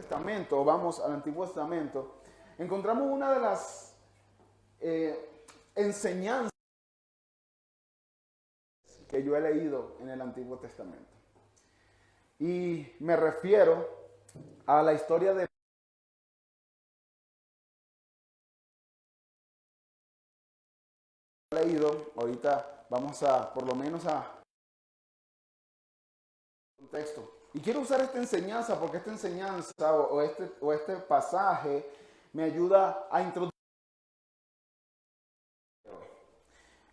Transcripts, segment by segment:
Testamento, o vamos al Antiguo Testamento, encontramos una de las enseñanzas que yo he leído en el Antiguo Testamento. Y me refiero a la historia de leído. Ahorita vamos a, por lo menos a contexto. Y quiero usar esta enseñanza porque esta enseñanza o este pasaje me ayuda a introducir.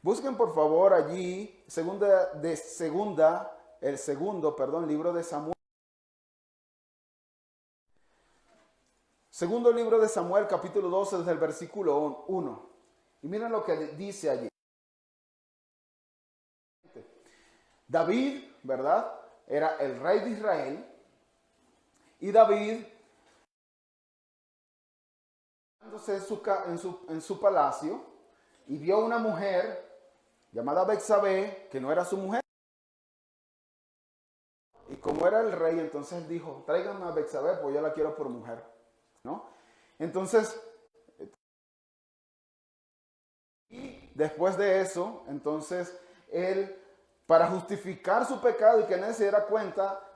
Busquen por favor allí, el segundo libro de Samuel. Segundo libro de Samuel, capítulo 12, desde el versículo 1. Y miren lo que dice allí. David, ¿verdad? Era el rey de Israel. Y David, en su palacio, y vio una mujer llamada Betsabé, que no era su mujer. Y como era el rey, entonces él dijo, tráiganme a Betsabé, pues yo la quiero por mujer, ¿no? Entonces, y después de eso, entonces él, para justificar su pecado y que nadie se diera cuenta,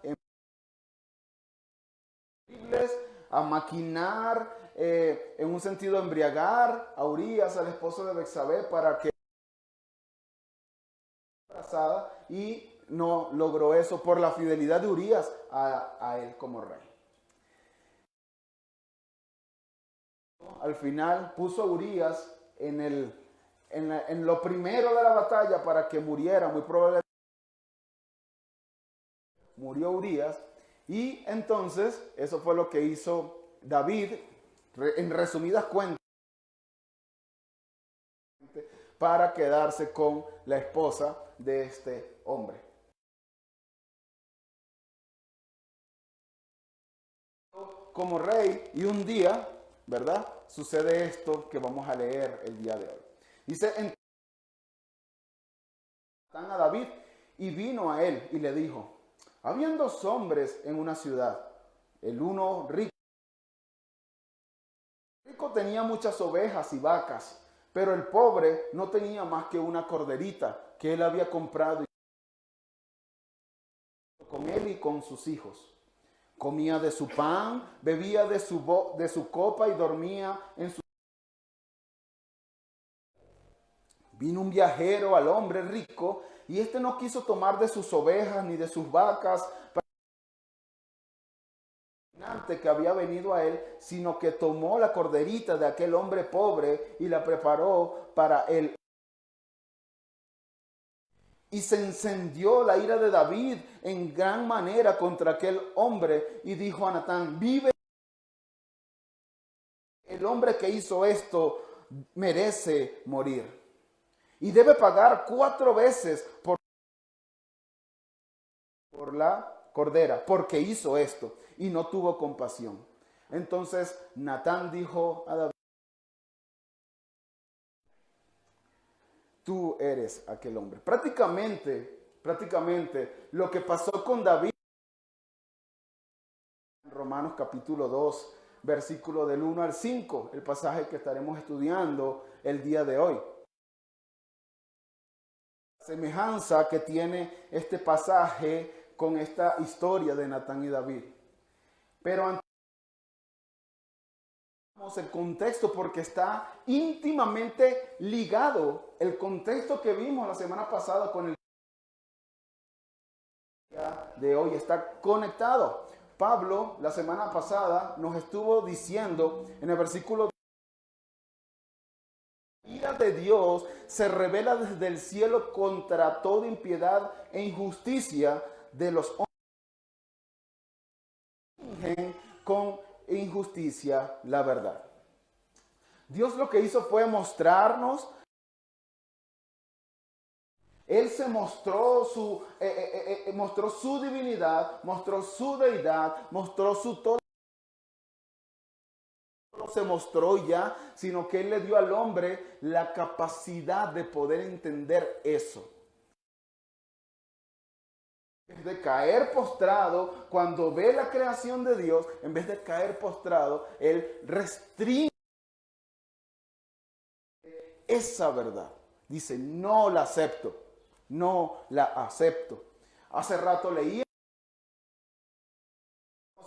a maquinar, en un sentido embriagar a Urías, al esposo de Betsabé, para que embarazada, y no logró eso por la fidelidad de Urías a él como rey. Al final puso a Urías en lo primero de la batalla para que muriera, muy probablemente murió Urías, y entonces eso fue lo que hizo David, en resumidas cuentas, para quedarse con la esposa de este hombre. Como rey, y un día, ¿verdad? Sucede esto que vamos a leer el día de hoy. Dice, entonces a David, y vino a él y le dijo, habían dos hombres en una ciudad, el uno rico tenía muchas ovejas y vacas, pero el pobre no tenía más que una corderita que él había comprado con él y con sus hijos. Comía de su pan, bebía de su copa y dormía en su... Vino un viajero al hombre rico y éste no quiso tomar de sus ovejas ni de sus vacas que había venido a él, sino que tomó la corderita de aquel hombre pobre y la preparó para él. Y se encendió la ira de David en gran manera contra aquel hombre y dijo a Natán, vive el hombre que hizo esto, merece morir y debe pagar 4 veces por la cordera, porque hizo esto y no tuvo compasión. Entonces Natán dijo a David, tú eres aquel hombre. Prácticamente lo que pasó con David en Romanos capítulo 2, versículo del 1 al 5, el pasaje que estaremos estudiando el día de hoy. La semejanza que tiene este pasaje con esta historia de Natán y David. Pero el contexto porque está íntimamente ligado. El contexto que vimos la semana pasada con el día de hoy está conectado. Pablo la semana pasada nos estuvo diciendo en el versículo: la ira de Dios se revela desde el cielo contra toda impiedad e injusticia de los hombres con injusticia la verdad. Dios lo que hizo fue mostrarnos. Él se mostró mostró su divinidad, mostró su deidad, mostró su todo. No se mostró ya, sino que Él le dio al hombre la capacidad de poder entender eso. En vez de caer postrado, cuando ve la creación de Dios, en vez de caer postrado, él restringe esa verdad. Dice, no la acepto, no la acepto. Hace rato leí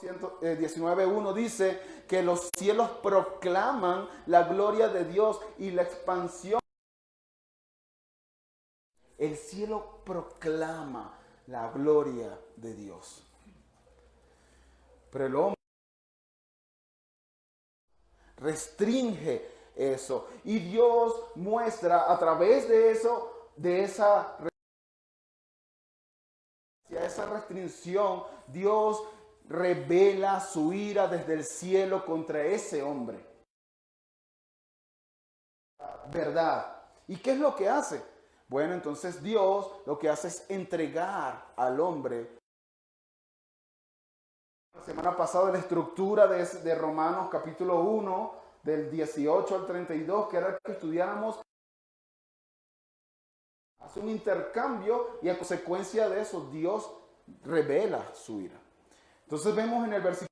19:1 dice que los cielos proclaman la gloria de Dios y la expansión. El cielo proclama la gloria de Dios. Pero el hombre restringe eso. Y Dios muestra a través de eso, de esa restricción, Dios revela su ira desde el cielo contra ese hombre. ¿Verdad? ¿Y qué es lo que hace? Bueno, entonces Dios lo que hace es entregar al hombre. La semana pasada la estructura de Romanos capítulo 1, del 18 al 32, que era que estudiáramos, hace un intercambio y a consecuencia de eso Dios revela su ira. Entonces vemos en el versículo,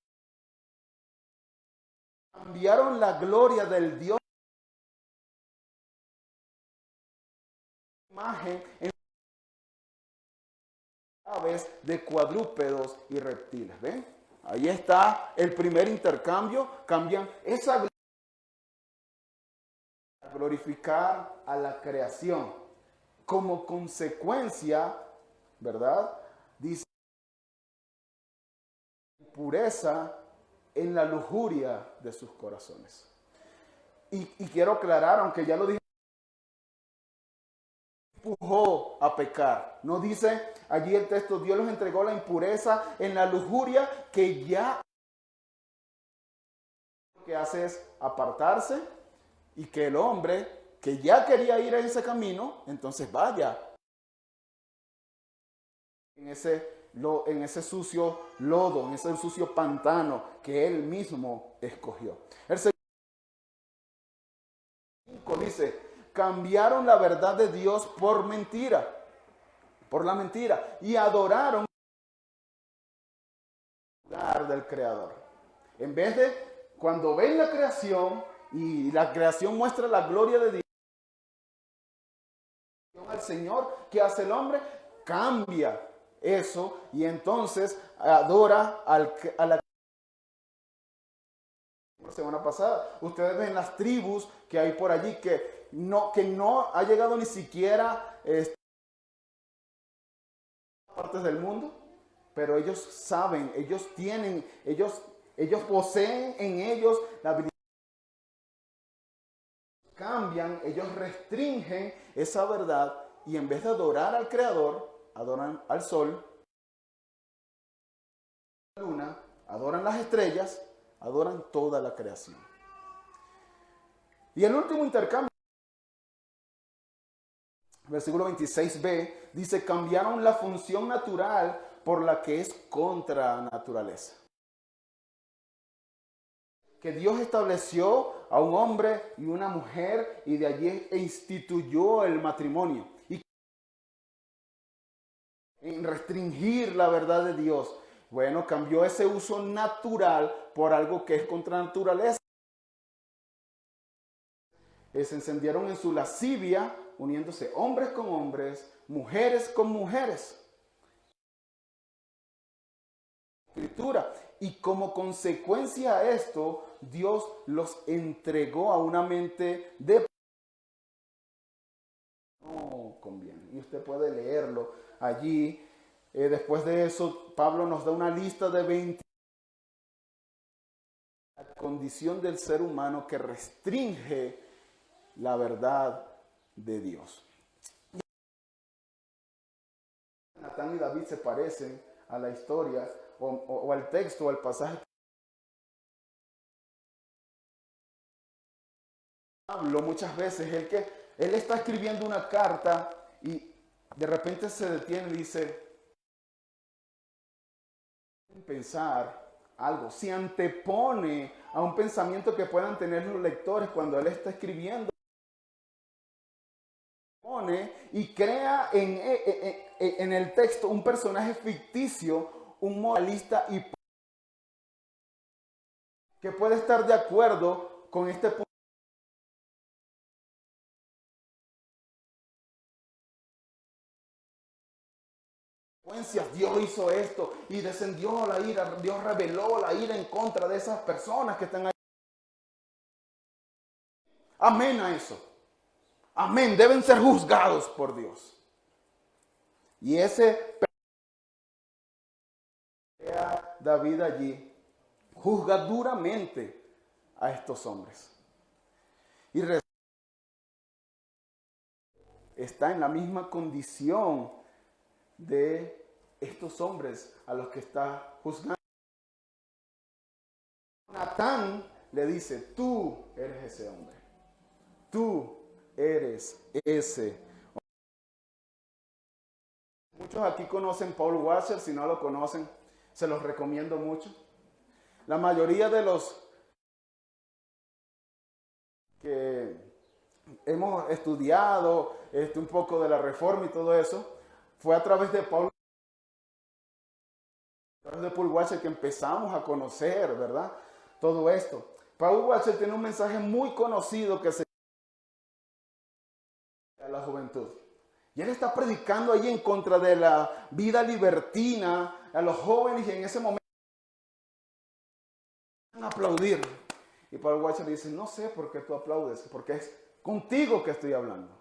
cambiaron la gloria del Dios imagen en aves de cuadrúpedos y reptiles. ¿Ven? Ahí está el primer intercambio. Cambian esa gloria a glorificar a la creación. Como consecuencia, ¿verdad? Dice pureza en la lujuria de sus corazones. Y quiero aclarar, aunque ya lo dije, empujó a pecar. No dice allí el texto, Dios los entregó la impureza en la lujuria, que ya lo que hace es apartarse y que el hombre que ya quería ir en ese camino, entonces vaya en ese sucio lodo, en ese sucio pantano que él mismo escogió. El 5 dice, cambiaron la verdad de Dios por la mentira, y adoraron el lugar del Creador. En vez de, cuando ven la creación y la creación muestra la gloria de Dios, al Señor, ¿qué hace el hombre? Cambia eso y entonces adora a la semana pasada. Ustedes ven las tribus que hay por allí que no ha llegado ni siquiera a partes del mundo, pero ellos saben, ellos poseen en ellos la habilidad. Cambian, ellos restringen esa verdad y en vez de adorar al Creador, adoran al sol, a la luna, adoran las estrellas, adoran toda la creación. Y el último intercambio, versículo 26b, dice, cambiaron la función natural por la que es contra naturaleza. Que Dios estableció a un hombre y una mujer y de allí instituyó el matrimonio. Y en restringir la verdad de Dios, bueno, cambió ese uso natural por algo que es contra naturaleza. Se encendieron en su lascivia, uniéndose hombres con hombres, mujeres con mujeres. Escritura. Y como consecuencia a esto, Dios los entregó a una mente de... No conviene. Y usted puede leerlo allí. Después de eso, Pablo nos da una lista de 20. La condición del ser humano que restringe la verdad de Dios. Natán y David se parecen a la historia o al texto o al pasaje. Pablo muchas veces, él está escribiendo una carta y de repente se detiene y dice, pensar algo, se antepone a un pensamiento que puedan tener los lectores cuando él está escribiendo y crea en el texto un personaje ficticio, un moralista y que puede estar de acuerdo con este punto. Dios hizo esto y descendió la ira, Dios reveló la ira en contra de esas personas que están ahí. Amén a eso. Amén, deben ser juzgados por Dios. Y ese David allí juzga duramente a estos hombres. Y está en la misma condición de estos hombres a los que está juzgando. Natán le dice, tú eres ese hombre. Tú eres ese hombre. Muchos aquí conocen Paul Washer, si no lo conocen, se los recomiendo mucho. La mayoría de los que hemos estudiado un poco de la Reforma y todo eso, fue a través de Paul Washer que empezamos a conocer, ¿verdad? Todo esto. Paul Washer tiene un mensaje muy conocido que se llama a la juventud. Y él está predicando ahí en contra de la vida libertina a los jóvenes y en ese momento van a aplaudir. Y Paul Washer dice, no sé por qué tú aplaudes, porque es contigo que estoy hablando.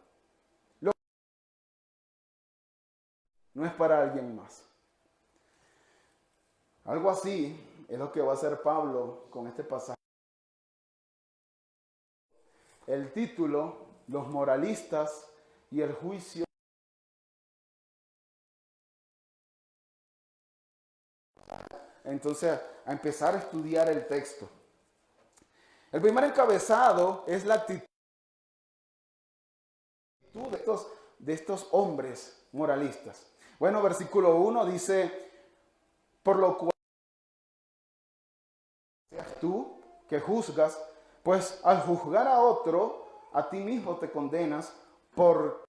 No es para alguien más. Algo así es lo que va a hacer Pablo con este pasaje. El título, los moralistas y el juicio. Entonces, a empezar a estudiar el texto. El primer encabezado es la actitud de estos hombres moralistas. Bueno, versículo 1 dice, por lo cual seas tú que juzgas, pues al juzgar a otro, a ti mismo te condenas por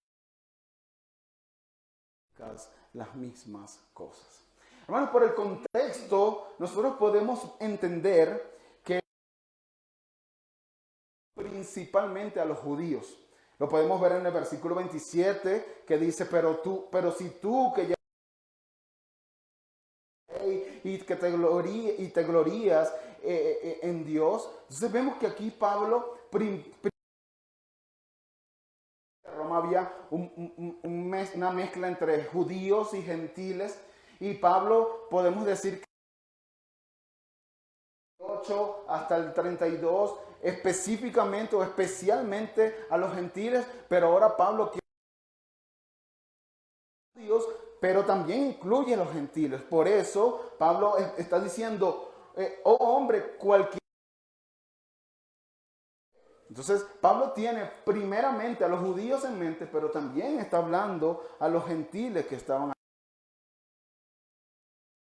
las mismas cosas. Hermanos, por el contexto, nosotros podemos entender que principalmente a los judíos. Lo podemos ver en el versículo 27 que dice, pero si tú que ya y que te glorías en Dios. Entonces vemos que aquí Pablo, en Roma había una mezcla entre judíos y gentiles, y Pablo podemos decir que 8 hasta el 32 específicamente o especialmente a los gentiles, pero ahora Pablo quiere judíos, pero también incluye a los gentiles. Por eso Pablo está diciendo, oh hombre, cualquier... Entonces Pablo tiene primeramente a los judíos en mente, pero también está hablando a los gentiles que estaban ahí.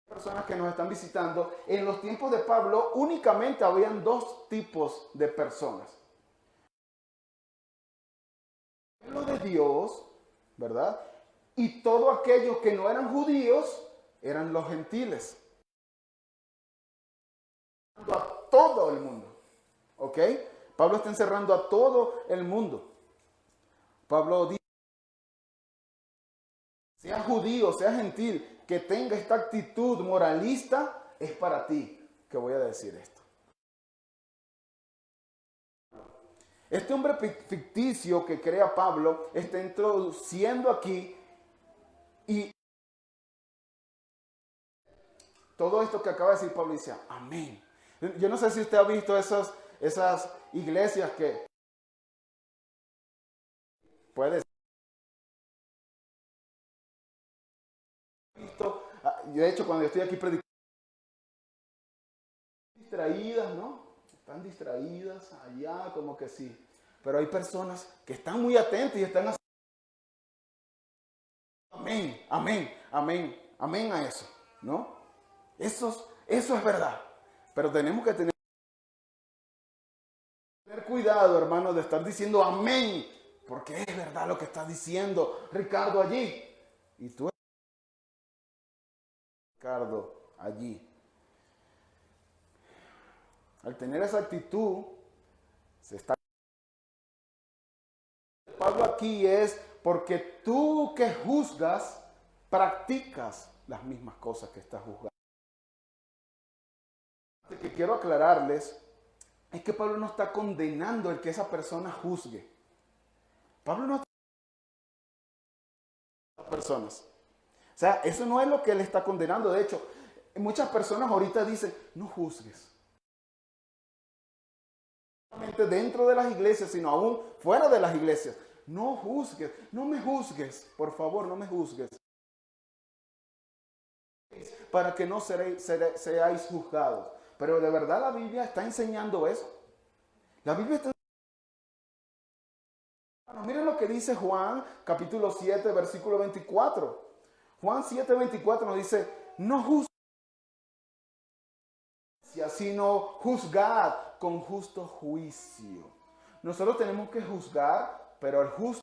Personas que nos están visitando. En los tiempos de Pablo únicamente habían dos tipos de personas. El pueblo de Dios, ¿verdad? Y todos aquellos que no eran judíos eran los gentiles. A todo el mundo. ¿Ok? Pablo está encerrando a todo el mundo. Pablo dice, sea judío, sea gentil, que tenga esta actitud moralista, es para ti que voy a decir esto. Este hombre ficticio que crea Pablo está introduciendo aquí y todo esto que acaba de decir Pablo dice, amén. Yo no sé si usted ha visto esas iglesias que puede ser. De hecho, cuando yo estoy aquí predicando, distraídas, ¿no? Están distraídas allá, como que sí. Pero hay personas que están muy atentas y están haciendo amén, amén, amén, amén a eso, ¿no? Eso es verdad. Pero tenemos que tener cuidado, hermanos, de estar diciendo amén porque es verdad lo que está diciendo Ricardo allí. Y tú, Ricardo, allí. Al tener esa actitud, se está... Pablo aquí es porque tú que juzgas, practicas las mismas cosas que estás juzgando. Lo que quiero aclararles es que Pablo no está condenando el que esa persona juzgue. Pablo no está condenando a las personas. O sea, eso no es lo que él está condenando. De hecho, muchas personas ahorita dicen, no juzgues. No solamente dentro de las iglesias, sino aún fuera de las iglesias. No juzgues, no me juzgues, por favor, no me juzgues. Para que no seáis juzgados. Pero de verdad la Biblia está enseñando eso. La Biblia está enseñando. Miren lo que dice Juan, capítulo 7, versículo 24. Juan 7, 24 nos dice, no juzgues, sino juzgad con justo juicio. Nosotros tenemos que juzgar, pero el justo.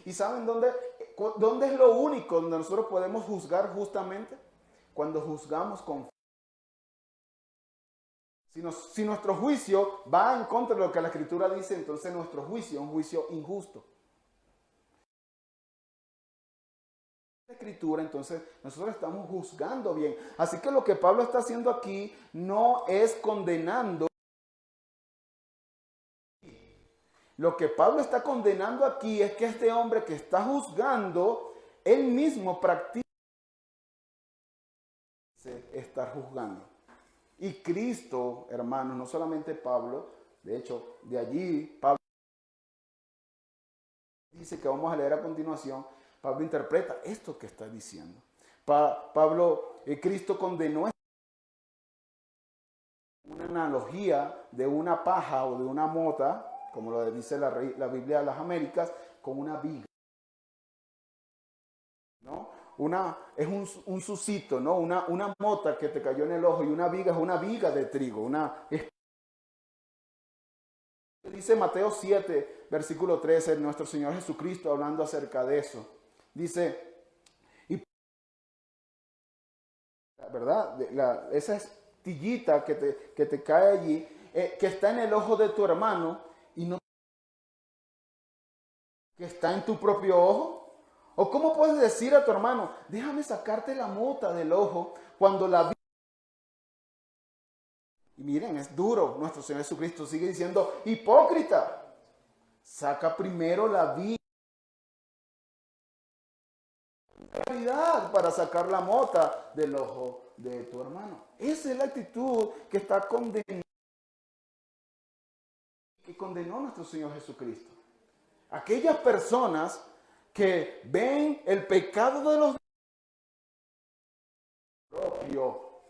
¿Y saben dónde es lo único donde nosotros podemos juzgar justamente? Cuando juzgamos con fe. Si nuestro juicio va en contra de lo que la Escritura dice, entonces nuestro juicio es un juicio injusto. La Escritura, entonces nosotros estamos juzgando bien. Así que lo que Pablo está haciendo aquí no es condenando. Lo que Pablo está condenando aquí es que este hombre que está juzgando, él mismo practica estar juzgando. Y Cristo, hermanos, no solamente Pablo, de hecho, de allí Pablo dice que vamos a leer a continuación, Pablo interpreta esto que está diciendo. Cristo condenó una analogía de una paja o de una mota, como lo dice la Biblia de las Américas, con una viga. ¿No? Es un suscito, ¿no? Una mota que te cayó en el ojo, y una viga es una viga de trigo. Dice Mateo 7, versículo 13, nuestro Señor Jesucristo hablando acerca de eso. Dice, ¿verdad? Esa estillita que te cae allí, que está en el ojo de tu hermano y no que está en tu propio ojo. ¿O cómo puedes decir a tu hermano, déjame sacarte la mota del ojo cuando la vi? Y miren, es duro. Nuestro Señor Jesucristo sigue diciendo, hipócrita, saca primero la viga para sacar la mota del ojo de tu hermano. Esa es la actitud que está condenando, que condenó nuestro Señor Jesucristo. Aquellas personas que ven el pecado de los propio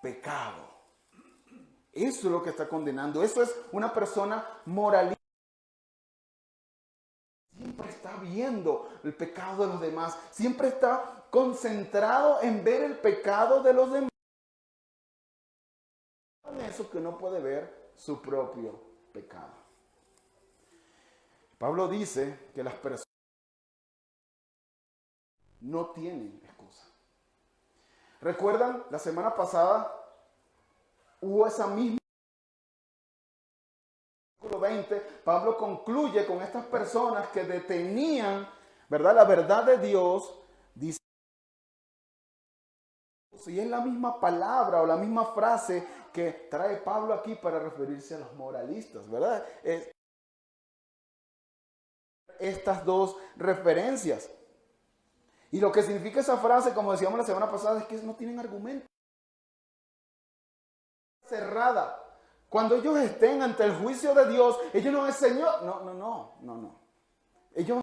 pecado. Eso es lo que está condenando. Eso es una persona moralista. Siempre está viendo el pecado de los demás. Siempre está concentrado en ver el pecado de los demás. Eso que no puede ver su propio pecado. Pablo dice que las personas no tienen excusa. ¿Recuerdan? La semana pasada hubo esa misma... Versículo 20, Pablo concluye con estas personas que detenían, ¿verdad?, la verdad de Dios. Dice, y es la misma palabra o la misma frase que trae Pablo aquí para referirse a los moralistas, ¿verdad? Estas dos referencias. Y lo que significa esa frase, como decíamos la semana pasada, es que no tienen argumento. Cerrada. Cuando ellos estén ante el juicio de Dios, ellos no es Señor. No. Ellos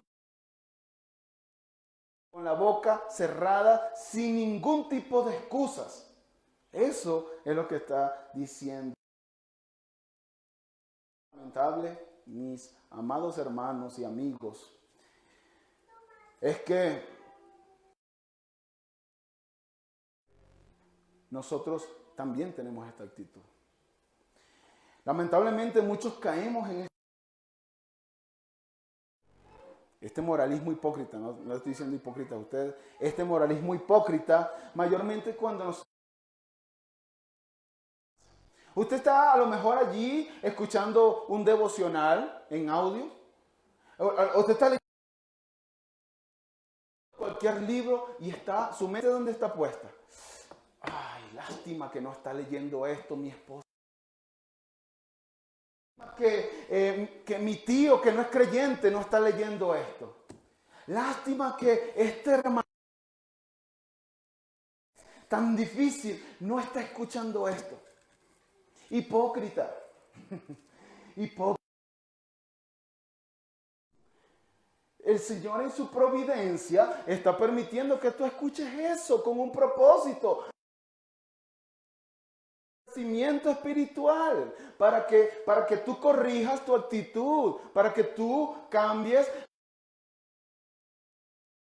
con la boca cerrada, sin ningún tipo de excusas. Eso es lo que está diciendo. Lamentable, mis amados hermanos y amigos, es que nosotros también tenemos esta actitud. Lamentablemente muchos caemos en Este moralismo hipócrita, no estoy diciendo hipócrita a ustedes, este moralismo hipócrita, mayormente cuando usted está a lo mejor allí escuchando un devocional en audio, o usted está leyendo cualquier libro y está, su mente ¿dónde está puesta? Ay, lástima que no está leyendo esto mi esposa. Que mi tío que no es creyente no está leyendo esto. Lástima que este hermano tan difícil no está escuchando esto. Hipócrita. Hipócrita. El Señor en su providencia está permitiendo que tú escuches eso con un propósito. Crecimiento espiritual, para que tú corrijas tu actitud, para que tú cambies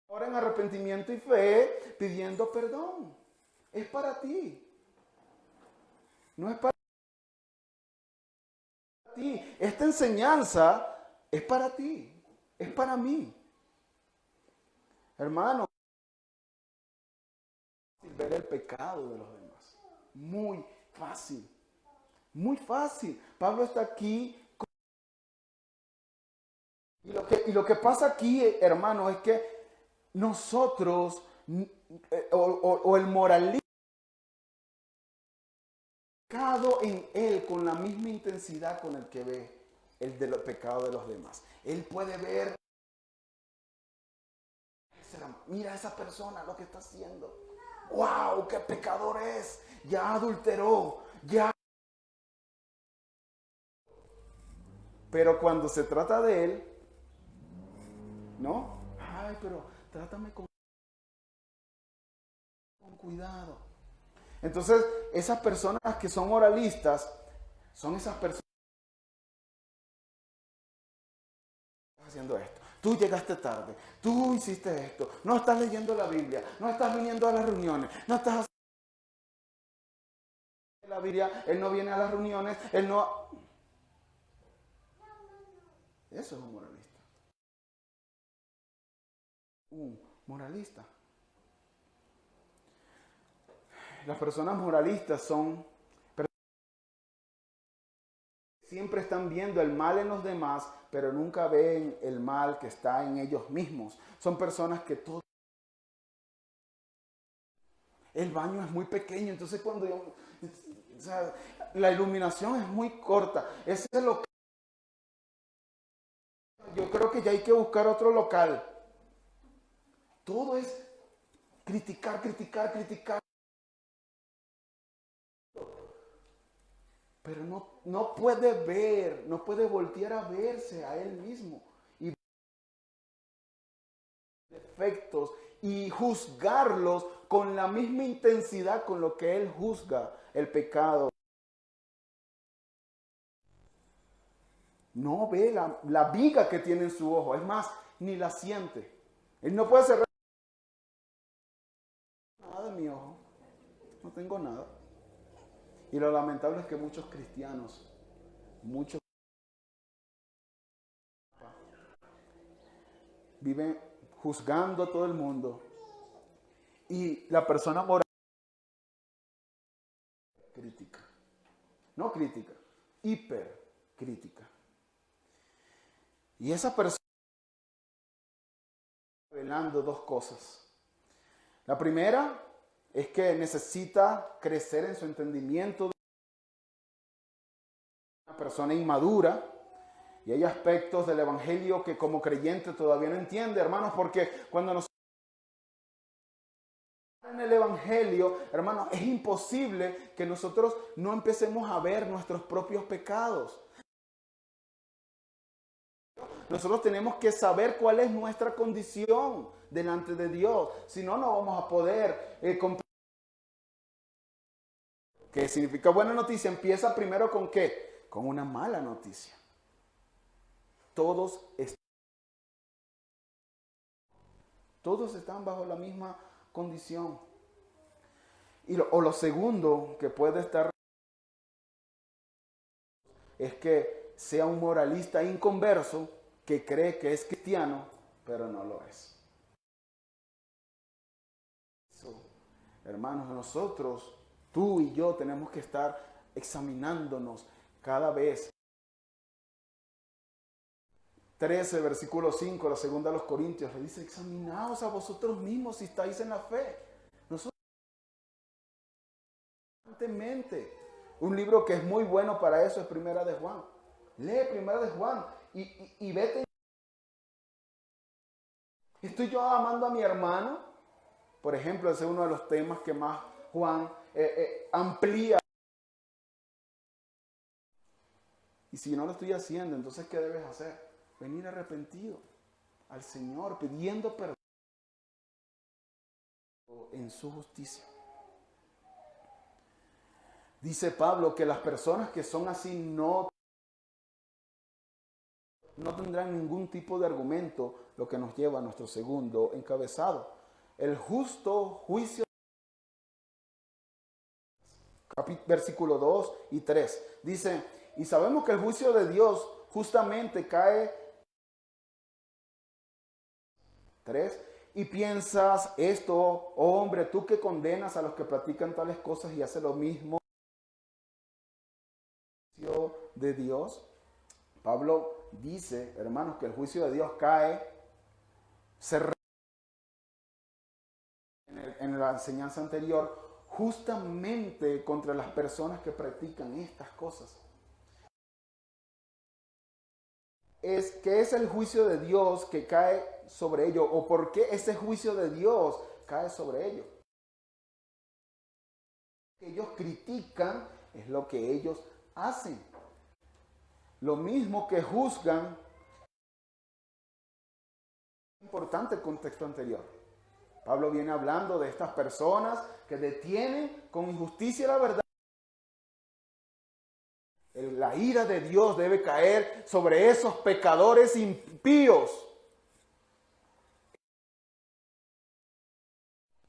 ahora en arrepentimiento y fe, pidiendo perdón. Es para ti. No es para ti. Esta enseñanza es para ti. Es para mí. Hermano, ver el pecado de los demás. Muy fácil. Muy fácil. Pablo está aquí. Y lo que pasa aquí, hermano, es que nosotros, o el moralismo, en él con la misma intensidad con el que ve el de los pecados de los demás. Él puede ver, mira a esa persona lo que está haciendo. ¡Wow! ¡Qué pecador es! Ya adulteró, ya. Pero cuando se trata de él, ¿no? Ay, pero trátame con cuidado. Entonces, esas personas que son moralistas, son esas personas que están haciendo esto. Tú llegaste tarde, tú hiciste esto, no estás leyendo la Biblia, no estás viniendo a las reuniones, no estás haciendo la Biblia, él no viene a las reuniones, él no... Eso es un moralista. Un moralista. Las personas moralistas son siempre están viendo el mal en los demás, pero nunca ven el mal que está en ellos mismos. Son personas que todo... El baño es muy pequeño, entonces cuando yo... O sea, la iluminación es muy corta. Ese es lo que... Yo creo que ya hay que buscar otro local. Todo es criticar, criticar, criticar. Pero no puede ver, no puede voltear a verse a él mismo y defectos y juzgarlos con la misma intensidad con lo que él juzga el pecado. No ve la viga que tiene en su ojo, es más, ni la siente. Él no puede cerrar nada de mi ojo, no tengo nada. Y lo lamentable es que muchos cristianos, muchos viven juzgando a todo el mundo. Y la persona moral crítica. No crítica, hipercrítica. Y esa persona está revelando dos cosas. La primera es que necesita crecer en su entendimiento de una persona inmadura. Y hay aspectos del evangelio que como creyente todavía no entiende, hermanos, porque cuando nosotros en el evangelio, hermanos, es imposible que nosotros no empecemos a ver nuestros propios pecados. Nosotros tenemos que saber cuál es nuestra condición delante de Dios. Si no, no vamos a poder comprender. ¿Qué significa buena noticia? Empieza primero con ¿qué? Con una mala noticia. Todos están bajo la misma condición. O lo segundo que puede estar es que sea un moralista inconverso que cree que es cristiano pero no lo es. Hermanos, nosotros, tú y yo, tenemos que estar examinándonos cada vez. 13, versículo 5, la segunda de los Corintios, le dice, examinaos a vosotros mismos si estáis en la fe. Nosotros, constantemente, un libro que es muy bueno para eso es Primera de Juan. Lee Primera de Juan y vete. ¿Estoy yo amando a mi hermano? Por ejemplo, ese es uno de los temas que más Juan amplía. Y si no lo estoy haciendo, entonces ¿qué debes hacer? Venir arrepentido al Señor, pidiendo perdón en su justicia. Dice Pablo que las personas que son así no tendrán ningún tipo de argumento, lo que nos lleva a nuestro segundo encabezado. El justo juicio. Versículo 2 y 3. Dice, y sabemos que el juicio de Dios justamente cae. 3. Y piensas esto, oh hombre, tú que condenas a los que practican tales cosas y haces lo mismo. El juicio de Dios. Pablo dice, hermanos, que el juicio de Dios cae, en la enseñanza anterior, justamente contra las personas que practican estas cosas. ¿Qué es el juicio de Dios que cae sobre ellos? ¿O por qué ese juicio de Dios cae sobre ellos? Lo que ellos critican es lo que ellos hacen. Lo mismo que juzgan. Importante el contexto anterior. Pablo viene hablando de estas personas que detienen con injusticia la verdad. La ira de Dios debe caer sobre esos pecadores impíos.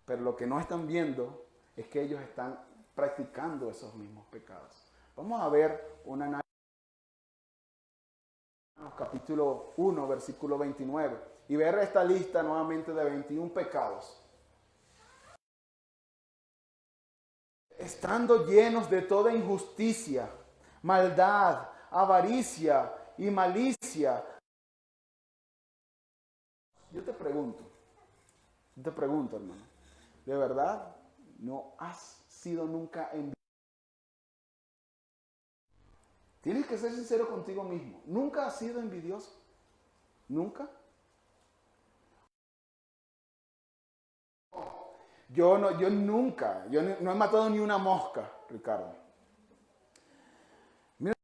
Pero lo que no están viendo es que ellos están practicando esos mismos pecados. Vamos a ver un análisis. Capítulo 1, versículo 29. Y ver esta lista nuevamente de 21 pecados. Estando llenos de toda injusticia, maldad, avaricia y malicia. Yo te pregunto, hermano, ¿de verdad no has sido nunca envidioso? Tienes que ser sincero contigo mismo. ¿Nunca has sido envidioso? ¿Nunca? Yo nunca, no he matado ni una mosca, Ricardo. Mira,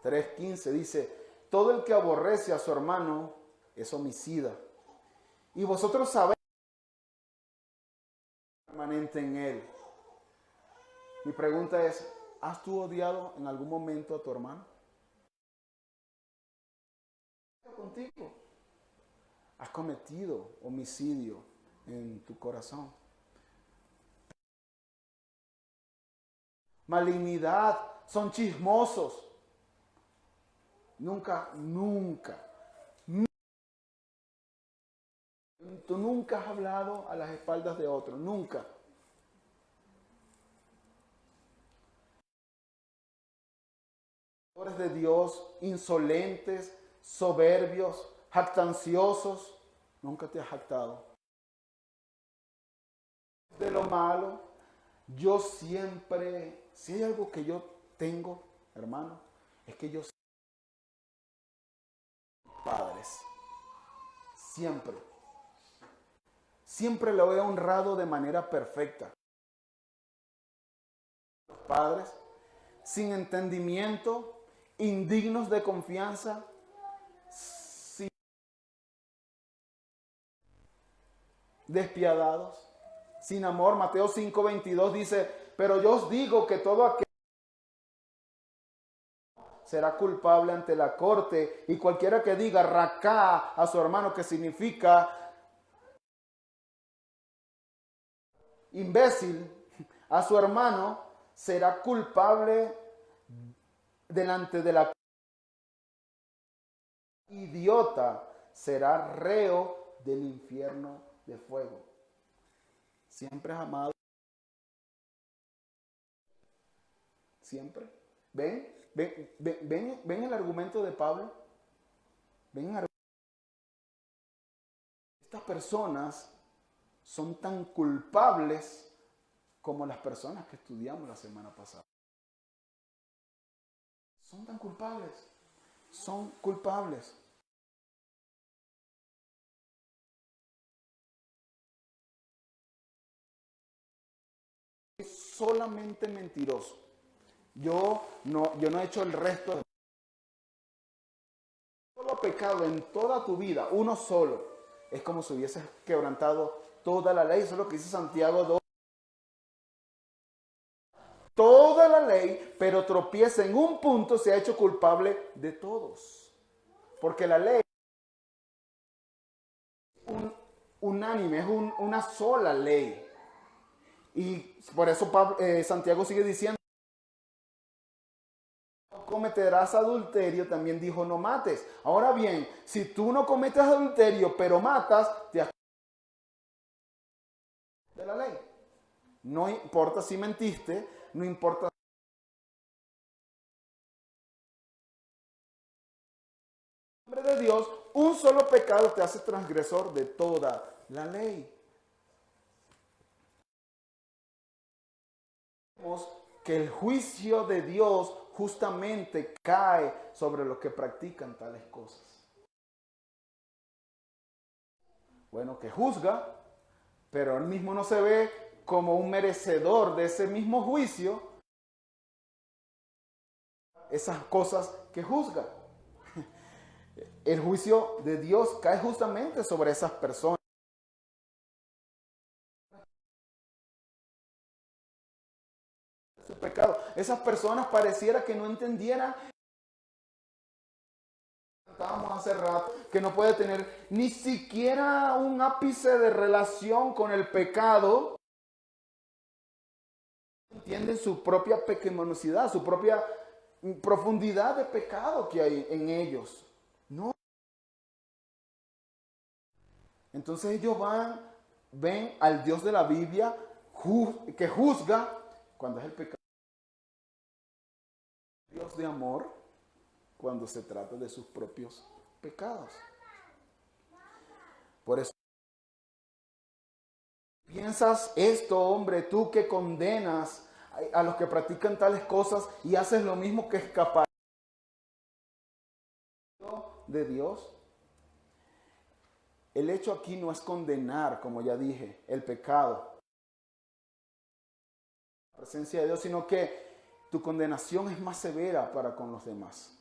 3:15 dice, todo el que aborrece a su hermano es homicida. Y vosotros sabéis permanente en él. Mi pregunta es, ¿has tú odiado en algún momento a tu hermano? Contigo. Has cometido homicidio en tu corazón. Malignidad, son chismosos. Nunca. Tú nunca has hablado a las espaldas de otro, nunca. De Dios, insolentes, soberbios, jactanciosos. Nunca te has jactado de lo malo. Yo siempre, si hay algo que yo tengo, hermano, es que yo padres, siempre lo he honrado de manera perfecta. Los padres sin entendimiento, indignos de confianza, despiadados, sin amor. Mateo 5:22 dice, pero yo os digo que todo aquel será culpable ante la corte, y cualquiera que diga racá a su hermano, que significa imbécil, a su hermano, será culpable delante de la idiota será reo del infierno de fuego. Siempre has amado. Siempre. ¿Ven el argumento de Pablo? Estas personas son tan culpables como las personas que estudiamos la semana pasada. Son tan culpables. Son culpables. Es solamente mentiroso. Yo no he hecho el resto de solo pecado en toda tu vida, uno solo. Es como si hubieses quebrantado toda la ley. Eso es lo que dice Santiago 2. Toda la ley, pero tropieza en un punto, se ha hecho culpable de todos. Porque la ley es unánime, es una sola ley. Y por eso Santiago sigue diciendo, no cometerás adulterio, también dijo no mates. Ahora bien, si tú no cometes adulterio, pero matas, te has de la ley. No importa si mentiste, no importa en nombre de Dios, un solo pecado te hace transgresor de toda la ley. Vemos que el juicio de Dios justamente cae sobre los que practican tales cosas. Bueno, que juzga, pero él mismo no se ve como un merecedor de ese mismo juicio, esas cosas que juzga. El juicio de Dios cae justamente sobre esas personas. Su pecado. Esas personas pareciera que no entendieran. Estábamos hace rato que no puede tener ni siquiera un ápice de relación con el pecado. Entienden su propia pecaminosidad, su propia profundidad de pecado que hay en ellos. No. Entonces ellos ven al Dios de la Biblia que juzga cuando es el pecado. Dios de amor cuando se trata de sus propios pecados. Por eso, piensas esto, hombre, tú que condenas a los que practican tales cosas y haces lo mismo que escapar de Dios. El hecho aquí no es condenar, como ya dije, el pecado, la presencia de Dios, sino que tu condenación es más severa para con los demás.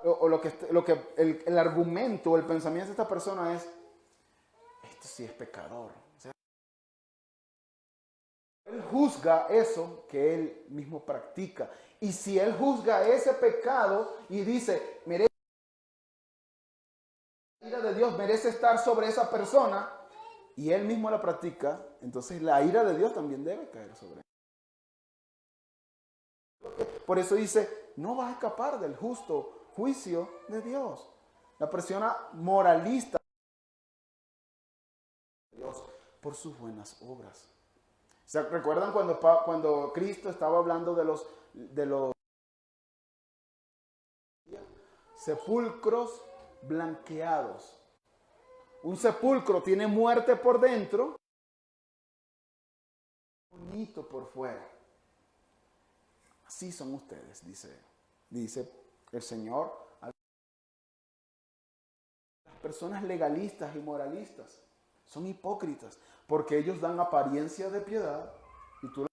O el argumento o el pensamiento de esta persona es, este sí es pecador. O sea, él juzga eso que él mismo practica. Y si él juzga ese pecado y dice, merece la ira de Dios, merece estar sobre esa persona, y él mismo la practica, entonces la ira de Dios también debe caer sobre él. Por eso dice, no vas a escapar del justo juicio de Dios. La persona moralista de Dios por sus buenas obras. ¿Se recuerdan cuando Cristo estaba hablando de los sepulcros blanqueados? Un sepulcro tiene muerte por dentro, bonito por fuera. Así son ustedes, dice el Señor. Las personas legalistas y moralistas son hipócritas porque ellos dan apariencia de piedad y tú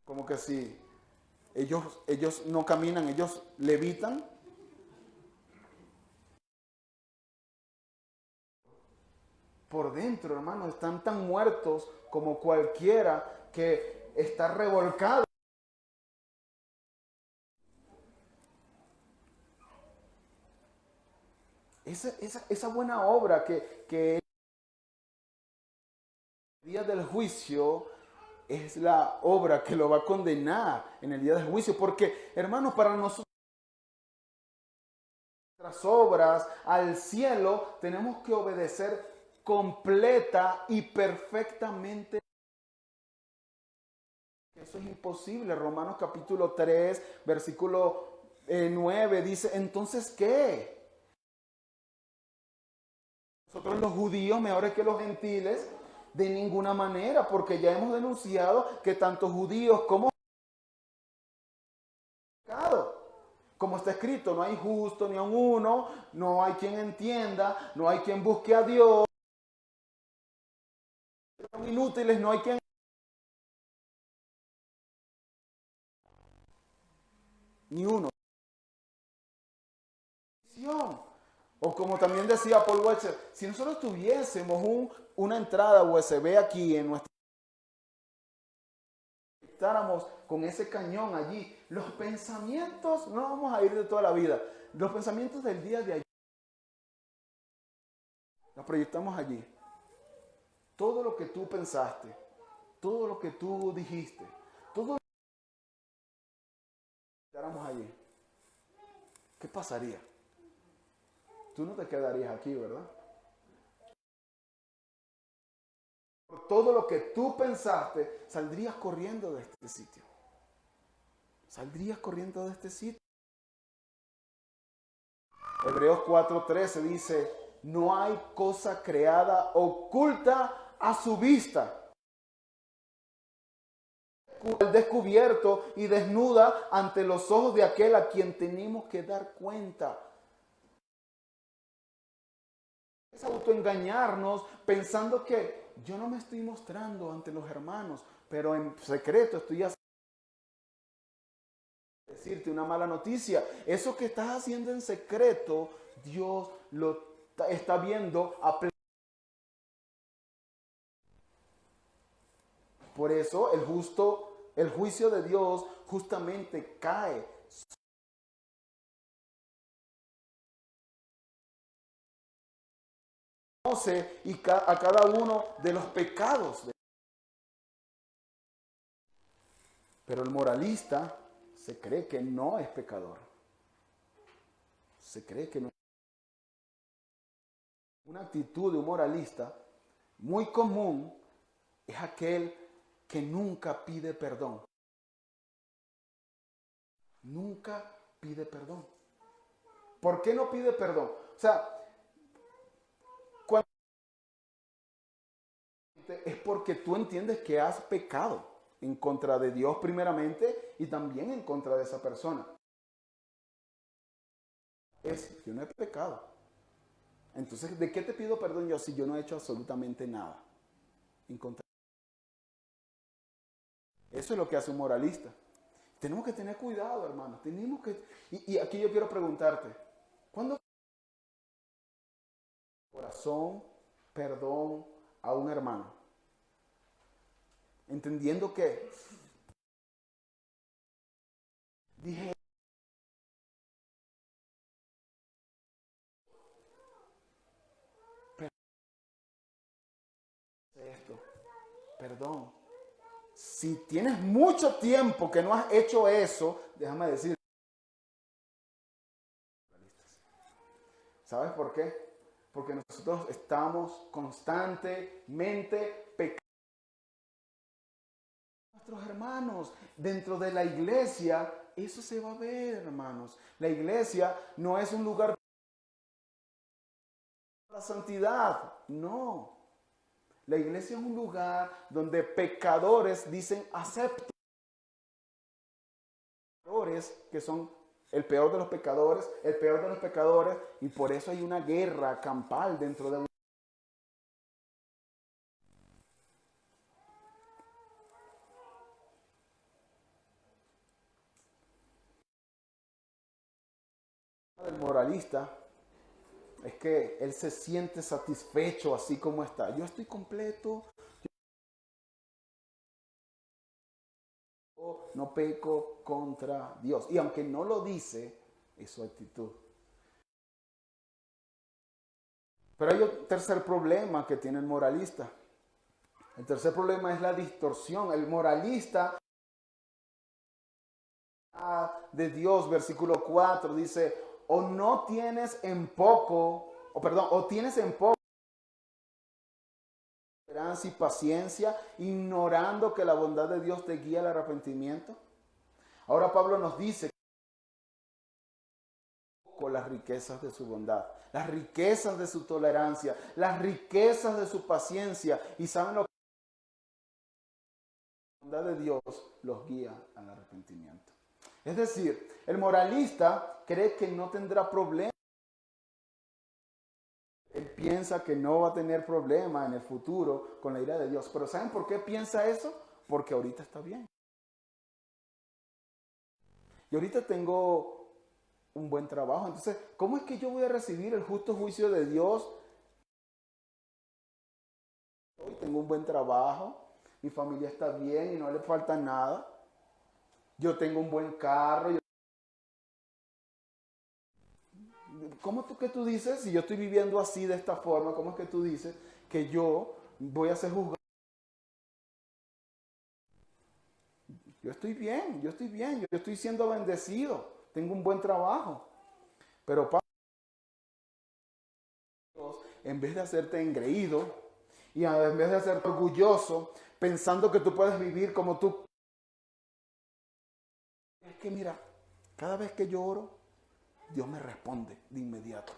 como que si ellos no caminan, ellos levitan. Por dentro, hermanos, están tan muertos como cualquiera que está revolcado. Esa buena obra que el día del juicio es la obra que lo va a condenar en el día del juicio. Porque, hermanos, para nosotros, nuestras obras al cielo, tenemos que obedecer completa y perfectamente. Eso es imposible. Romanos capítulo 3, versículo 9 dice, entonces, ¿qué? Nosotros los judíos mejores que los gentiles, de ninguna manera, porque ya hemos denunciado que tanto judíos como pecado. Como está escrito, no hay justo ni a uno, no hay quien entienda, no hay quien busque a Dios, son inútiles, no hay quien... Ni uno. O como también decía Paul Washer, si nosotros tuviésemos una entrada USB aquí en nuestra... Estáramos con ese cañón allí, los pensamientos, no vamos a ir de toda la vida, los pensamientos del día de ayer, los proyectamos allí. Todo lo que tú pensaste, todo lo que tú dijiste, todo lo que estáramos allí, ¿qué pasaría? Tú no te quedarías aquí, ¿verdad? Por todo lo que tú pensaste, saldrías corriendo de este sitio. Saldrías corriendo de este sitio. Hebreos 4:13 dice, no hay cosa creada oculta a su vista, descubierto y desnuda ante los ojos de aquel a quien tenemos que dar cuenta. Es autoengañarnos pensando que yo no me estoy mostrando ante los hermanos, pero en secreto estoy haciendo, decirte una mala noticia. Eso que estás haciendo en secreto, Dios lo está viendo a pleno. Por eso el juicio de Dios justamente cae. Conoce y a cada uno de los pecados. Pero el moralista se cree que no es pecador. Se cree que no. Una actitud de un moralista muy común es aquel que nunca pide perdón. Nunca pide perdón. ¿Por qué no pide perdón? O sea, es porque tú entiendes que has pecado en contra de Dios primeramente y también en contra de esa persona. Yo no he pecado. Entonces, ¿de qué te pido perdón yo si yo no he hecho absolutamente nada en contra? Eso es lo que hace un moralista. Tenemos que tener cuidado, hermano. Y aquí yo quiero preguntarte, ¿cuándo corazón perdón a un hermano? Entendiendo que dije esto, perdón. Si tienes mucho tiempo que no has hecho eso, déjame decir, ¿sabes por qué? Porque nosotros estamos constantemente pecando. Nuestros hermanos, dentro de la iglesia, eso se va a ver, hermanos. La iglesia no es un lugar para la santidad, no. La iglesia es un lugar donde pecadores dicen acepto. Pecadores que son el peor de los pecadores, el peor de los pecadores, y por eso hay una guerra campal dentro de el moralista. Es que él se siente satisfecho así como está. Yo estoy completo, yo no peco contra Dios. Y aunque no lo dice, es su actitud. Pero hay un tercer problema que tiene el moralista. El tercer problema es la distorsión. El moralista de Dios, versículo 4, dice, o no tienes en poco, o perdón, o tienes en poco y paciencia, ignorando que la bondad de Dios te guía al arrepentimiento. Ahora Pablo nos dice con las riquezas de su bondad, las riquezas de su tolerancia, las riquezas de su paciencia. Y saben lo que la bondad de Dios los guía al arrepentimiento. Es decir, el moralista cree que no tendrá problema. Él piensa que no va a tener problema en el futuro con la ira de Dios. Pero ¿saben por qué piensa eso? Porque ahorita está bien. Y ahorita tengo un buen trabajo. Entonces, ¿cómo es que yo voy a recibir el justo juicio de Dios? Hoy tengo un buen trabajo, mi familia está bien y no le falta nada. Yo tengo un buen carro. ¿Cómo que tú dices, si yo estoy viviendo así de esta forma, cómo es que tú dices que yo voy a ser juzgado? Yo estoy bien, yo estoy siendo bendecido, tengo un buen trabajo. Pero en vez de hacerte engreído y en vez de hacerte orgulloso, pensando que tú puedes vivir como tú, es que mira, cada vez que yo oro, Dios me responde de inmediato.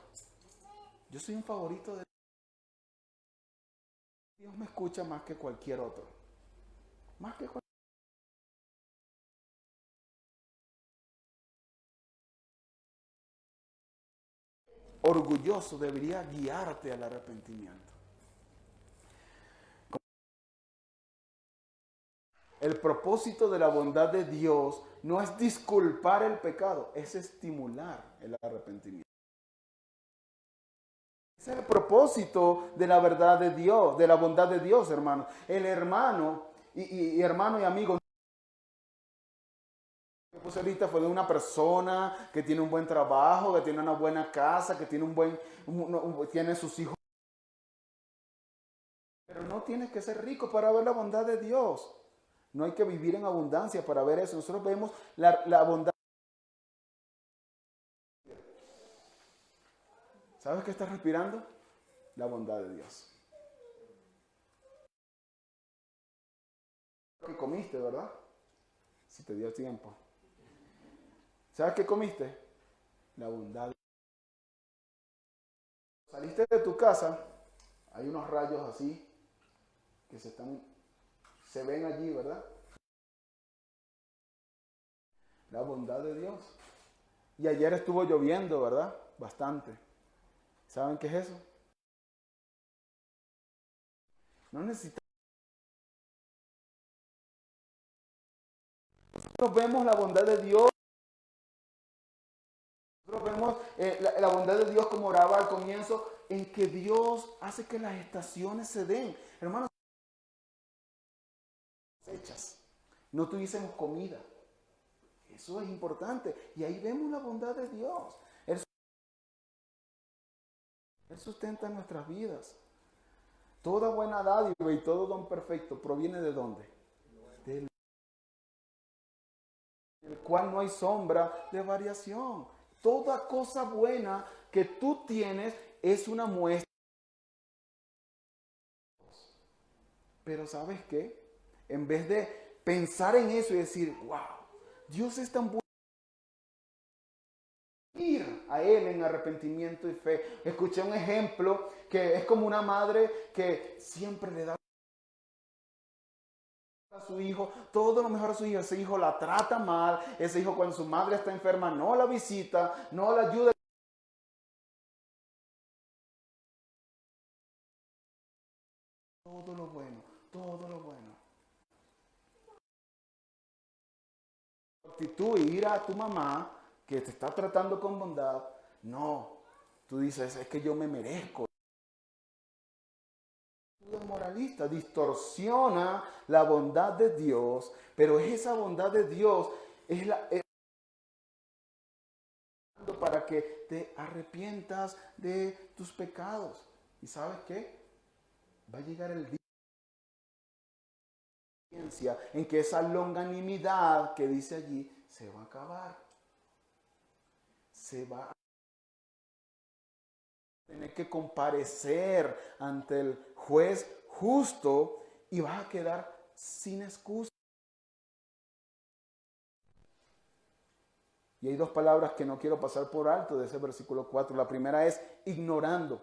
Yo soy un favorito de Dios, me escucha más que cualquier otro. Más que cualquier. Orgulloso debería guiarte al arrepentimiento. El propósito de la bondad de Dios no es disculpar el pecado, es estimular el arrepentimiento. Ese es el propósito de la verdad de Dios, de la bondad de Dios, hermano. El hermano hermano y amigo que puse ahorita fue de una persona que tiene un buen trabajo, que tiene una buena casa, que tiene tiene sus hijos. Pero no tienes que ser rico para ver la bondad de Dios. No hay que vivir en abundancia para ver eso. Nosotros vemos la bondad. ¿Sabes qué estás respirando? La bondad de Dios. Lo que comiste, ¿verdad? Si te dio tiempo. ¿Sabes qué comiste? La bondad de Dios. Saliste de tu casa, hay unos rayos así que se ven allí, ¿verdad? La bondad de Dios. Y ayer estuvo lloviendo, ¿verdad? Bastante. ¿Saben qué es eso? No necesitamos. Nosotros vemos la bondad de Dios. Nosotros vemos la bondad de Dios como oraba al comienzo, en que Dios hace que las estaciones se den. Hermanos, cosechas, no tuviésemos comida. Eso es importante. Y ahí vemos la bondad de Dios. Él sustenta nuestras vidas. Toda buena dádiva y todo don perfecto proviene ¿de dónde? Del cual no hay sombra de variación. Toda cosa buena que tú tienes es una muestra. Pero ¿sabes qué? En vez de pensar en eso y decir, wow, Dios es tan bueno, ir a Él en arrepentimiento y fe. Escuché un ejemplo que es como una madre que siempre le da a su hijo todo lo mejor a su hijo. Ese hijo la trata mal, ese hijo cuando su madre está enferma no la visita, no la ayuda. Todo lo bueno, todo lo bueno. Actitud y ir a tu mamá que te está tratando con bondad, no. Tú dices, es que yo me merezco. El moralista distorsiona la bondad de Dios, pero esa bondad de Dios es para que te arrepientas de tus pecados. ¿Y sabes qué? Va a llegar el día en que esa longanimidad que dice allí se va a acabar. Se va a tener que comparecer ante el juez justo y vas a quedar sin excusa. Y hay dos palabras que no quiero pasar por alto de ese versículo 4. La primera es ignorando.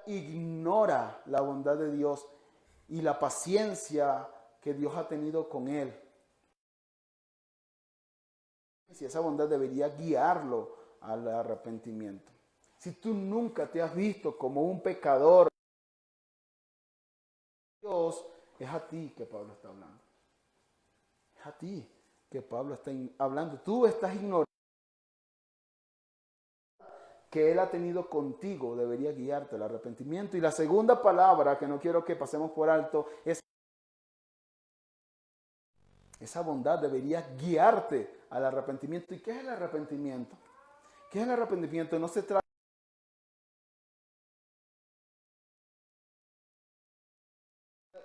Ignora la bondad de Dios y la paciencia que Dios ha tenido con él. Si esa bondad debería guiarlo al arrepentimiento. Si tú nunca te has visto como un pecador, Dios, es a ti que Pablo está hablando. Es a ti que Pablo está hablando. Tú estás ignorando que Él ha tenido contigo, debería guiarte al arrepentimiento. Y la segunda palabra que no quiero que pasemos por alto es esa bondad debería guiarte al arrepentimiento. ¿Y qué es el arrepentimiento? ¿Qué es el arrepentimiento? No se trata.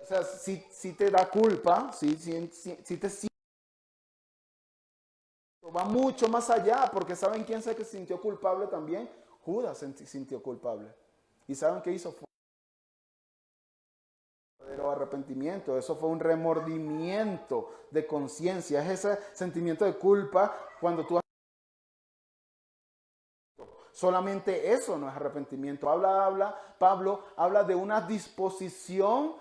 O sea, si te da culpa, si te sientes, va mucho más allá, porque ¿saben quién se sintió culpable también? Judas se sintió culpable. ¿Y saben qué hizo? Fue un verdadero arrepentimiento. Eso fue un remordimiento de conciencia. Es ese sentimiento de culpa cuando tú... Solamente eso no es arrepentimiento. Pablo habla de una disposición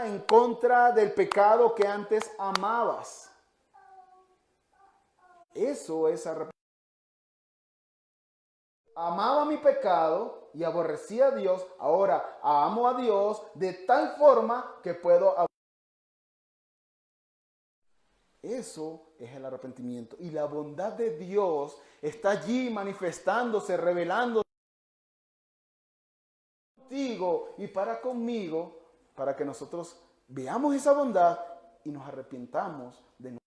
en contra del pecado que antes amabas. Eso es arrepentimiento. Amaba mi pecado y aborrecía a Dios. Ahora amo a Dios de tal forma que puedo. Eso es el arrepentimiento. Y la bondad de Dios está allí manifestándose, revelándose contigo y para conmigo, para que nosotros veamos esa bondad y nos arrepintamos de nosotros.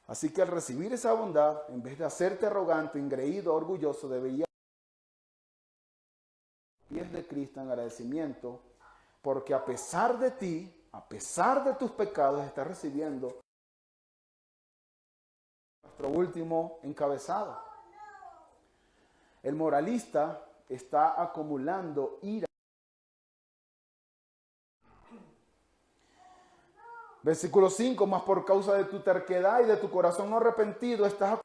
Así que al recibir esa bondad, en vez de hacerte arrogante, engreído, orgulloso, debería pies de Cristo en agradecimiento, porque a pesar de ti, a pesar de tus pecados, estás recibiendo nuestro último encabezado. El moralista está acumulando ira. Versículo 5, más por causa de tu terquedad y de tu corazón no arrepentido, estás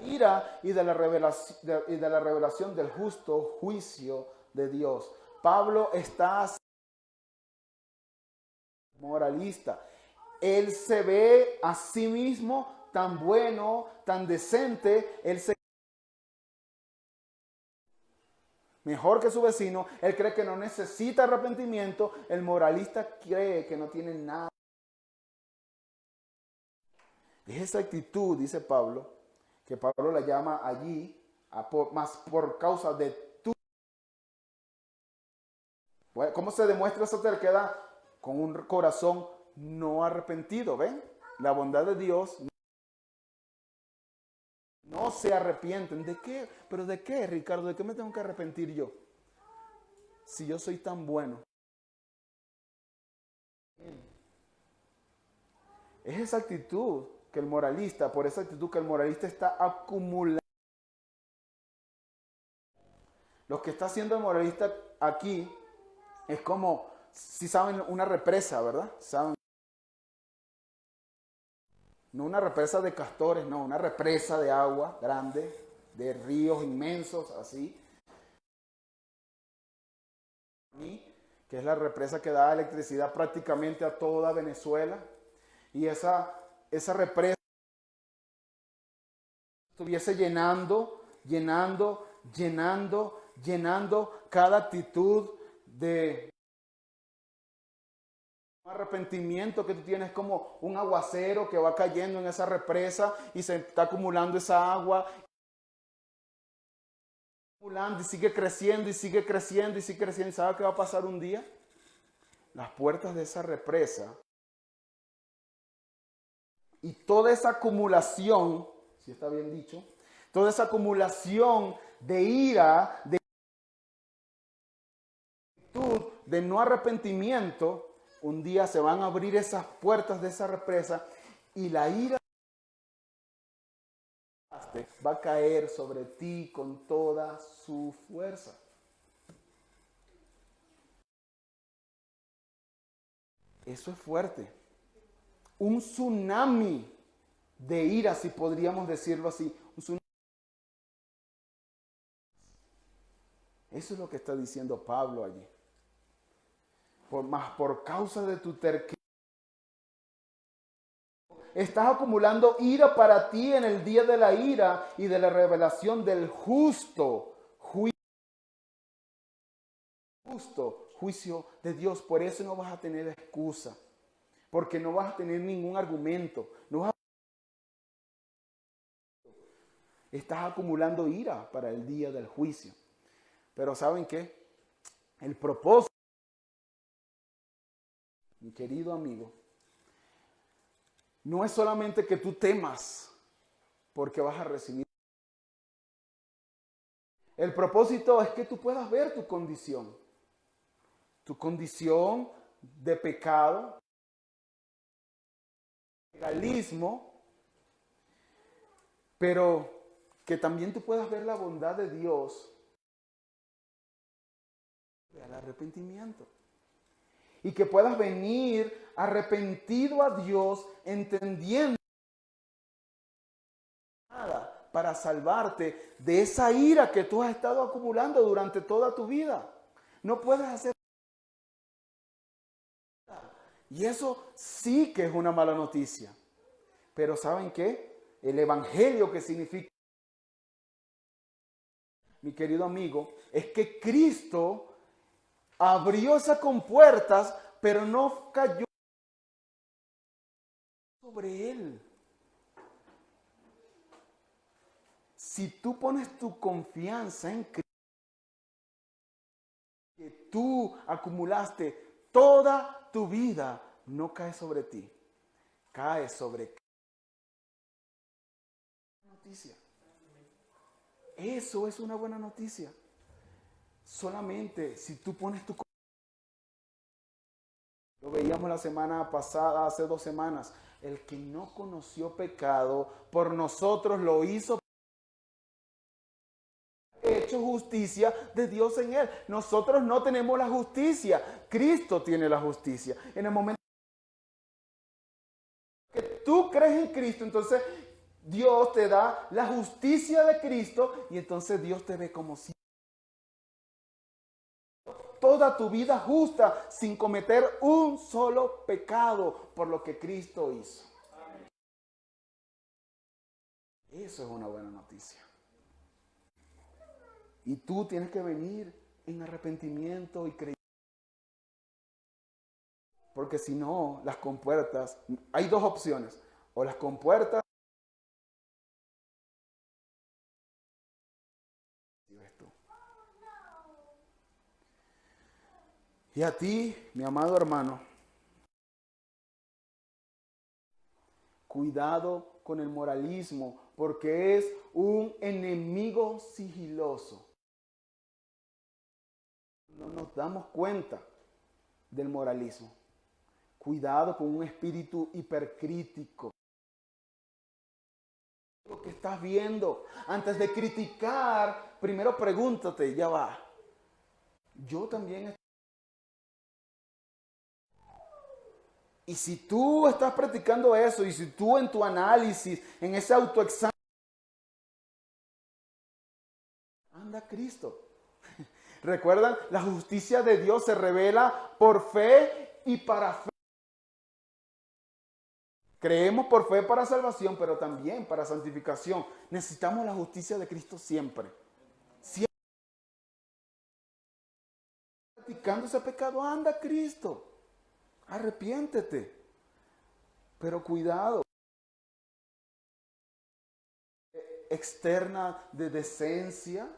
ira y de la revelación del justo juicio de Dios. Pablo está moralista. Él se ve a sí mismo tan bueno, tan decente, él se mejor que su vecino, él cree que no necesita arrepentimiento, el moralista cree que no tiene nada. Es esa actitud, dice Pablo, que Pablo la llama allí, más por causa de tu. ¿Cómo se demuestra esa terquedad? Con un corazón no arrepentido, ¿ven? La bondad de Dios no se arrepienten. ¿De qué? ¿Pero de qué, Ricardo? ¿De qué me tengo que arrepentir yo? Si yo soy tan bueno. Es esa actitud que el moralista, por esa actitud que el moralista está acumulando. Lo que está haciendo el moralista aquí es como, si saben, una represa, ¿verdad? ¿Saben? No una represa de castores, no, una represa de agua grande, de ríos inmensos, así. Que es la represa que da electricidad prácticamente a toda Venezuela. Y esa represa estuviese llenando cada actitud de arrepentimiento que tú tienes, como un aguacero que va cayendo en esa represa y se está acumulando esa agua y sigue creciendo y sigue creciendo y sigue creciendo. ¿Y sabe qué va a pasar un día? Las puertas de esa represa y toda esa acumulación, si está bien dicho, toda esa acumulación de ira, de actitud, de no arrepentimiento, un día se van a abrir esas puertas de esa represa y la ira va a caer sobre ti con toda su fuerza. Eso es fuerte. Un tsunami de ira, si podríamos decirlo así. Un tsunami. Eso es lo que está diciendo Pablo allí. Por causa de tu terquedad, estás acumulando ira para ti en el día de la ira y de la revelación del justo juicio de Dios. Por eso no vas a tener excusa, porque no vas a tener ningún argumento. Estás acumulando ira para el día del juicio. Pero ¿saben qué? El propósito, mi querido amigo, no es solamente que tú temas porque vas a recibir. El propósito es que tú puedas ver tu condición de pecado, legalismo, pero que también tú puedas ver la bondad de Dios al arrepentimiento. Y que puedas venir arrepentido a Dios, entendiendo nada para salvarte de esa ira que tú has estado acumulando durante toda tu vida. No puedes hacer nada. Y eso sí que es una mala noticia. Pero ¿saben qué? El evangelio que significa, mi querido amigo, es que Cristo abrió esas compuertas, pero no cayó sobre él. Si tú pones tu confianza en Cristo, que tú acumulaste toda tu vida, no cae sobre ti, cae sobre noticia. Eso es una buena noticia. Solamente si tú pones tu... Lo veíamos la semana pasada, hace 2 semanas. El que no conoció pecado, por nosotros lo hizo. Hecho justicia de Dios en él. Nosotros no tenemos la justicia. Cristo tiene la justicia. En el momento que tú crees en Cristo, entonces Dios te da la justicia de Cristo y entonces Dios te ve como si toda tu vida justa sin cometer un solo pecado por lo que Cristo hizo. Eso es una buena noticia. Y tú tienes que venir en arrepentimiento y creer. Porque si no, las compuertas, hay 2 opciones. O las compuertas, y ves tú. Y a ti, mi amado hermano, cuidado con el moralismo, porque es un enemigo sigiloso. No nos damos cuenta del moralismo. Cuidado con un espíritu hipercrítico. Lo que estás viendo, antes de criticar, primero pregúntate, ya va. Yo también. Y si tú estás practicando eso, y si tú en tu análisis, en ese autoexamen, anda Cristo. ¿Recuerdan? La justicia de Dios se revela por fe y para fe. Creemos por fe para salvación, pero también para santificación. Necesitamos la justicia de Cristo siempre. Siempre practicando ese pecado, anda Cristo. Arrepiéntete. Pero cuidado. Externa de decencia,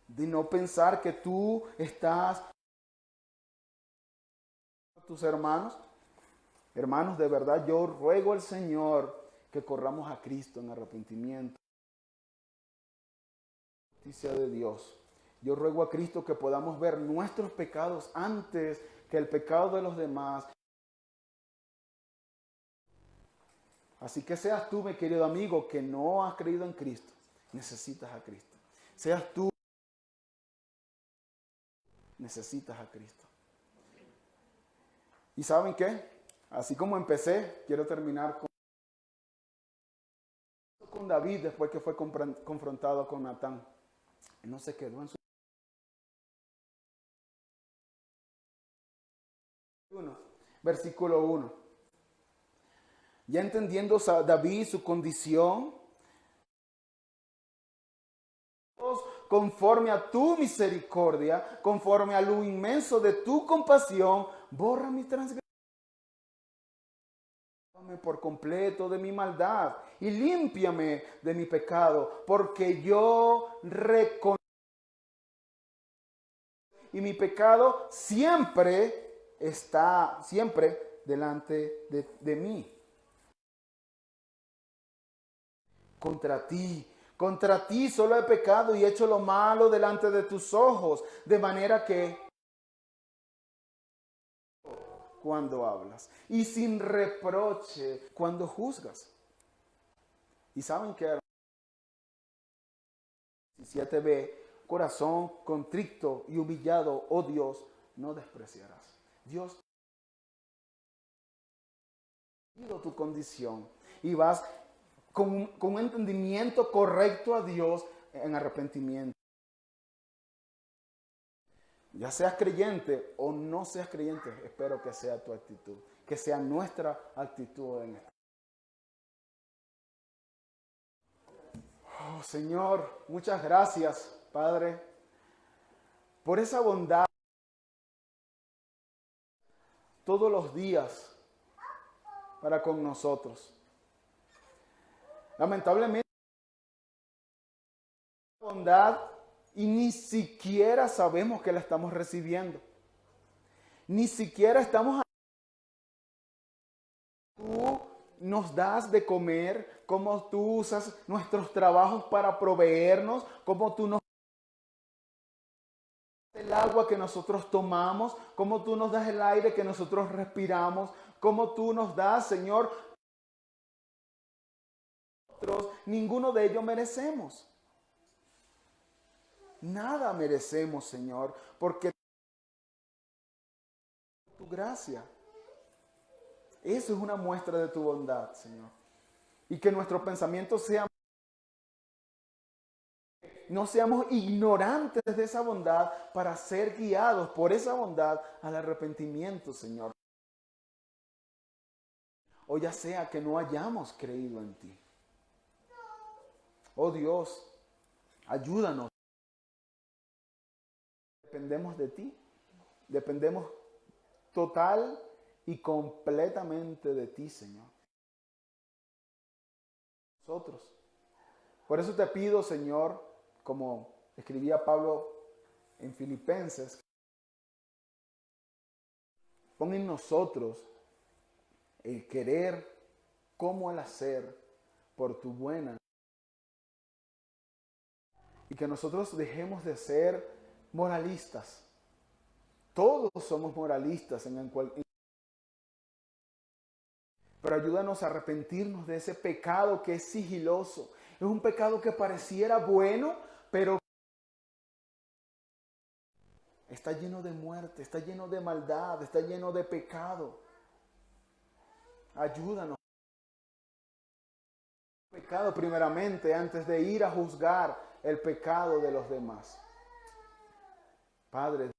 de no pensar que tú estás a tus hermanos. Hermanos, de verdad yo ruego al Señor que corramos a Cristo en arrepentimiento. justicia de Dios. Yo ruego a Cristo que podamos ver nuestros pecados antes que el pecado de los demás. Así que seas tú, mi querido amigo, que no has creído en Cristo, necesitas a Cristo. Seas tú, necesitas a Cristo. ¿Y saben qué? Así como empecé, quiero terminar con David después que fue confrontado con Natán. No se quedó en su... Versículo 1. Ya entendiendo David su condición, conforme a tu misericordia, conforme a lo inmenso de tu compasión, borra mi transgresión por completo de mi maldad y límpiame de mi pecado, porque yo reconozco y mi pecado siempre está delante de mí. Contra ti solo he pecado y he hecho lo malo delante de tus ojos, de manera que cuando hablas y sin reproche cuando juzgas. Y saben que 17b, corazón contrito y humillado, oh Dios, no despreciarás. Dios ha visto tu condición y vas con un entendimiento correcto a Dios en arrepentimiento. Ya seas creyente o no seas creyente, espero que sea tu actitud, que sea nuestra actitud en esto. Oh, Señor, muchas gracias, Padre, por esa bondad todos los días para con nosotros. Lamentablemente, la bondad y ni siquiera sabemos que la estamos recibiendo. Ni siquiera estamos... Tú nos das de comer, cómo tú usas nuestros trabajos para proveernos, cómo tú nos das el agua que nosotros tomamos, cómo tú nos das el aire que nosotros respiramos, cómo tú nos das, Señor. Nosotros, ninguno de ellos merecemos. Nada merecemos, Señor, porque tu gracia. Eso es una muestra de tu bondad, Señor. Y que nuestros pensamientos no seamos ignorantes de esa bondad para ser guiados por esa bondad al arrepentimiento, Señor. O ya sea que no hayamos creído en ti. Oh Dios, ayúdanos. Dependemos de ti. Dependemos total y completamente de ti, Señor. Nosotros. Por eso te pido, Señor, como escribía Pablo en Filipenses, pon en nosotros el querer como el hacer por tu buena. Y que nosotros dejemos de ser moralistas. Todos somos moralistas pero ayúdanos a arrepentirnos de ese pecado que es sigiloso. Es un pecado que pareciera bueno, pero está lleno de muerte, está lleno de maldad, está lleno de pecado. Ayúdanos. Pecado primeramente antes de ir a juzgar el pecado de los demás. Padre,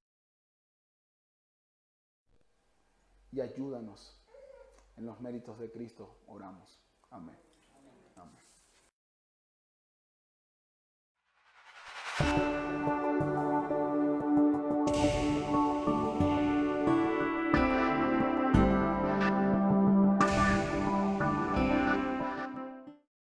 y ayúdanos en los méritos de Cristo, oramos. Amén.